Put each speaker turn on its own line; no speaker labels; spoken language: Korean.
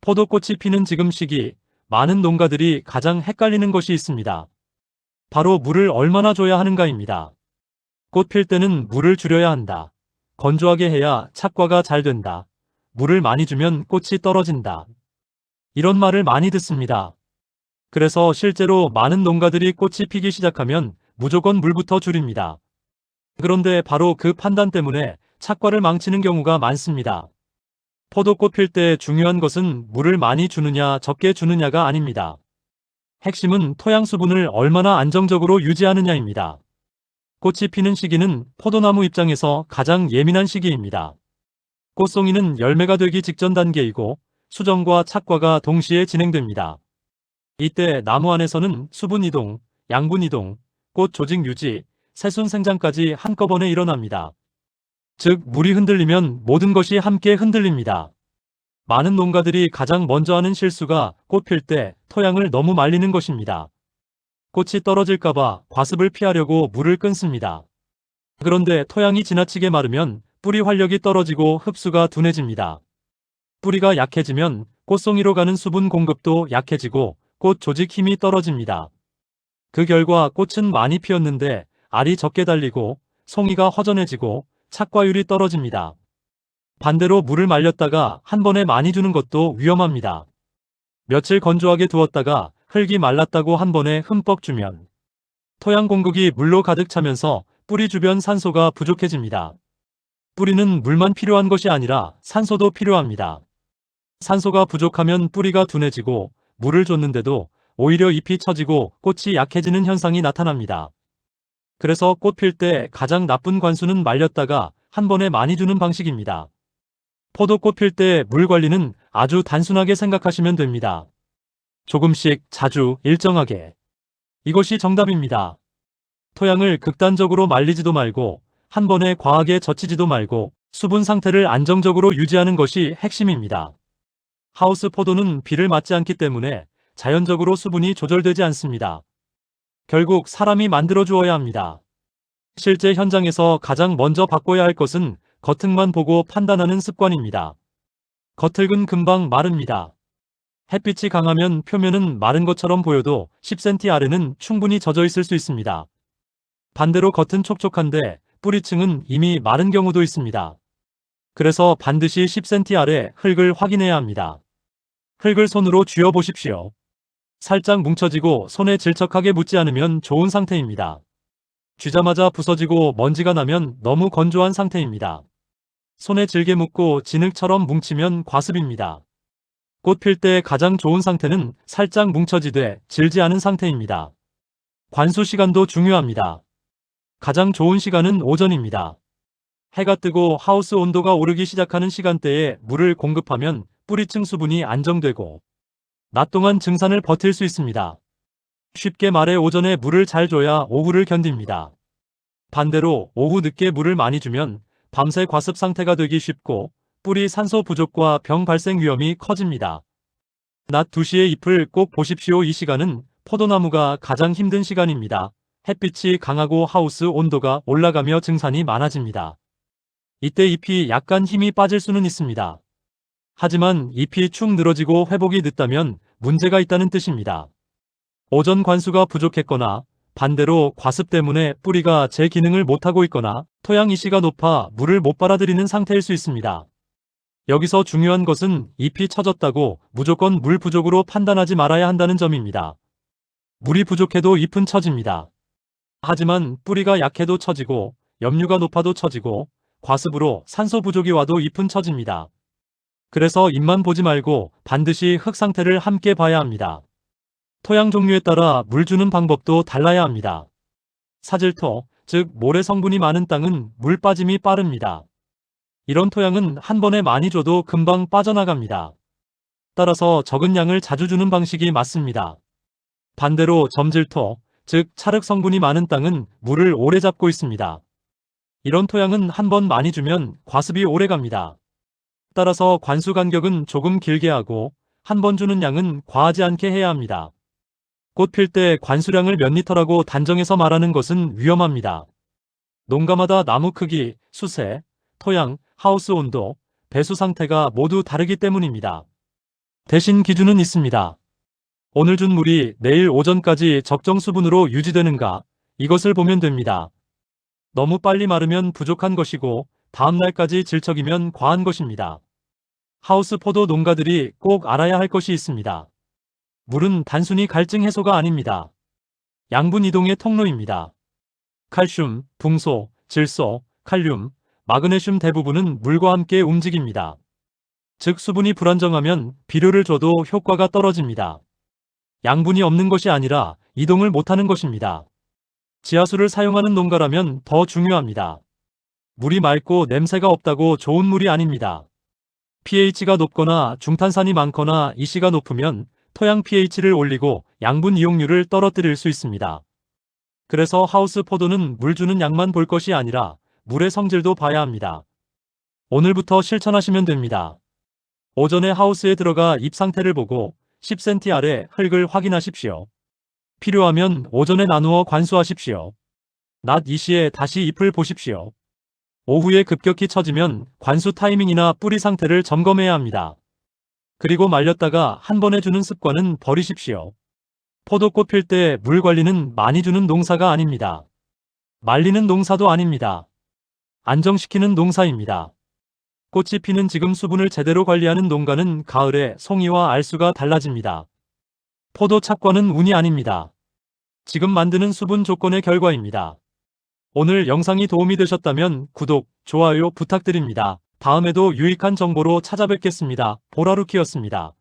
포도꽃이 피는 지금 시기, 많은 농가들이 가장 헷갈리는 것이 있습니다. 바로 물을 얼마나 줘야 하는가입니다. 꽃 필 때는 물을 줄여야 한다. 건조하게 해야 착과가 잘 된다. 물을 많이 주면 꽃이 떨어진다. 이런 말을 많이 듣습니다. 그래서 실제로 많은 농가들이 꽃이 피기 시작하면 무조건 물부터 줄입니다. 그런데 바로 그 판단 때문에 착과를 망치는 경우가 많습니다. 포도꽃 필 때 중요한 것은 물을 많이 주느냐 적게 주느냐가 아닙니다. 핵심은 토양 수분을 얼마나 안정적으로 유지하느냐입니다. 꽃이 피는 시기는 포도나무 입장에서 가장 예민한 시기입니다. 꽃송이는 열매가 되기 직전 단계이고 수정과 착과가 동시에 진행됩니다. 이때 나무 안에서는 수분 이동, 양분 이동, 꽃 조직 유지, 새순 생장까지 한꺼번에 일어납니다. 즉, 물이 흔들리면 모든 것이 함께 흔들립니다. 많은 농가들이 가장 먼저 하는 실수가 꽃 필 때 토양을 너무 말리는 것입니다. 꽃이 떨어질까봐 과습을 피하려고 물을 끊습니다. 그런데 토양이 지나치게 마르면 뿌리 활력이 떨어지고 흡수가 둔해집니다. 뿌리가 약해지면 꽃송이로 가는 수분 공급도 약해지고 꽃 조직 힘이 떨어집니다. 그 결과 꽃은 많이 피었는데 알이 적게 달리고 송이가 허전해지고 착과율이 떨어집니다. 반대로 물을 말렸다가 한 번에 많이 주는 것도 위험합니다. 며칠 건조하게 두었다가 흙이 말랐다고 한 번에 흠뻑 주면 토양 공급이 물로 가득 차면서 뿌리 주변 산소가 부족해집니다. 뿌리는 물만 필요한 것이 아니라 산소도 필요합니다. 산소가 부족하면 뿌리가 둔해지고 물을 줬는데도 오히려 잎이 처지고 꽃이 약해지는 현상이 나타납니다. 그래서 꽃 필 때 가장 나쁜 관수는 말렸다가 한 번에 많이 주는 방식입니다. 포도꽃 필 때 물 관리는 아주 단순하게 생각하시면 됩니다. 조금씩, 자주, 일정하게. 이것이 정답입니다. 토양을 극단적으로 말리지도 말고 한 번에 과하게 젖히지도 말고 수분 상태를 안정적으로 유지하는 것이 핵심입니다. 하우스 포도는 비를 맞지 않기 때문에 자연적으로 수분이 조절되지 않습니다. 결국 사람이 만들어 주어야 합니다. 실제 현장에서 가장 먼저 바꿔야 할 것은 겉흙만 보고 판단하는 습관입니다. 겉흙은 금방 마릅니다. 햇빛이 강하면 표면은 마른 것처럼 보여도 10cm 아래는 충분히 젖어 있을 수 있습니다. 반대로 겉은 촉촉한데 뿌리층은 이미 마른 경우도 있습니다. 그래서 반드시 10cm 아래 흙을 확인해야 합니다. 흙을 손으로 쥐어 보십시오. 살짝 뭉쳐지고 손에 질척하게 묻지 않으면 좋은 상태입니다. 쥐자마자 부서지고 먼지가 나면 너무 건조한 상태입니다. 손에 질게 묻고 진흙처럼 뭉치면 과습입니다. 꽃 필 때 가장 좋은 상태는 살짝 뭉쳐지되 질지 않은 상태입니다. 관수 시간도 중요합니다. 가장 좋은 시간은 오전입니다. 해가 뜨고 하우스 온도가 오르기 시작하는 시간대에 물을 공급하면 뿌리층 수분이 안정되고 낮 동안 증산을 버틸 수 있습니다. 쉽게 말해 오전에 물을 잘 줘야 오후를 견딥니다. 반대로 오후 늦게 물을 많이 주면 밤새 과습 상태가 되기 쉽고 뿌리 산소 부족과 병 발생 위험이 커집니다. 낮 2시에 잎을 꼭 보십시오. 이 시간은 포도나무가 가장 힘든 시간입니다. 햇빛이 강하고 하우스 온도가 올라가며 증산이 많아집니다. 이때 잎이 약간 힘이 빠질 수는 있습니다. 하지만 잎이 축 늘어지고 회복이 늦다면 문제가 있다는 뜻입니다. 오전 관수가 부족했거나 반대로 과습 때문에 뿌리가 제 기능을 못하고 있거나 토양 이시가 높아 물을 못 빨아들이는 상태일 수 있습니다. 여기서 중요한 것은 잎이 처졌다고 무조건 물 부족으로 판단하지 말아야 한다는 점입니다. 물이 부족해도 잎은 처집니다. 하지만 뿌리가 약해도 처지고 염류가 높아도 처지고 과습으로 산소 부족이 와도 잎은 처집니다. 그래서 잎만 보지 말고 반드시 흙 상태를 함께 봐야 합니다. 토양 종류에 따라 물 주는 방법도 달라야 합니다. 사질토, 즉 모래 성분이 많은 땅은 물 빠짐이 빠릅니다. 이런 토양은 한 번에 많이 줘도 금방 빠져나갑니다. 따라서 적은 양을 자주 주는 방식이 맞습니다. 반대로 점질토, 즉 찰흙 성분이 많은 땅은 물을 오래 잡고 있습니다. 이런 토양은 한 번 많이 주면 과습이 오래 갑니다. 따라서 관수 간격은 조금 길게 하고 한 번 주는 양은 과하지 않게 해야 합니다. 꽃 필 때 관수량을 몇 리터라고 단정해서 말하는 것은 위험합니다. 농가마다 나무 크기, 수세, 토양, 하우스 온도, 배수 상태가 모두 다르기 때문입니다. 대신 기준은 있습니다. 오늘 준 물이 내일 오전까지 적정 수분으로 유지되는가, 이것을 보면 됩니다. 너무 빨리 마르면 부족한 것이고 다음 날까지 질척이면 과한 것입니다. 하우스 포도 농가들이 꼭 알아야 할 것이 있습니다. 물은 단순히 갈증 해소가 아닙니다. 양분 이동의 통로입니다. 칼슘, 붕소, 질소, 칼륨, 마그네슘 대부분은 물과 함께 움직입니다. 즉 수분이 불안정하면 비료를 줘도 효과가 떨어집니다. 양분이 없는 것이 아니라 이동을 못하는 것입니다. 지하수를 사용하는 농가라면 더 중요합니다. 물이 맑고 냄새가 없다고 좋은 물이 아닙니다. pH가 높거나 중탄산이 많거나 이시가 높으면 토양 pH를 올리고 양분 이용률을 떨어뜨릴 수 있습니다. 그래서 하우스 포도는 물 주는 양만 볼 것이 아니라 물의 성질도 봐야 합니다. 오늘부터 실천하시면 됩니다. 오전에 하우스에 들어가 잎 상태를 보고 10cm 아래 흙을 확인하십시오. 필요하면 오전에 나누어 관수하십시오. 낮 2시에 다시 잎을 보십시오. 오후에 급격히 처지면 관수 타이밍이나 뿌리 상태를 점검해야 합니다. 그리고 말렸다가 한 번에 주는 습관은 버리십시오. 포도꽃 필 때 물 관리는 많이 주는 농사가 아닙니다. 말리는 농사도 아닙니다. 안정시키는 농사입니다. 꽃이 피는 지금 수분을 제대로 관리하는 농가는 가을에 송이와 알수가 달라집니다. 포도 착과는 운이 아닙니다. 지금 만드는 수분 조건의 결과입니다. 오늘 영상이 도움이 되셨다면 구독, 좋아요 부탁드립니다. 다음에도 유익한 정보로 찾아뵙겠습니다. 보라루키였습니다.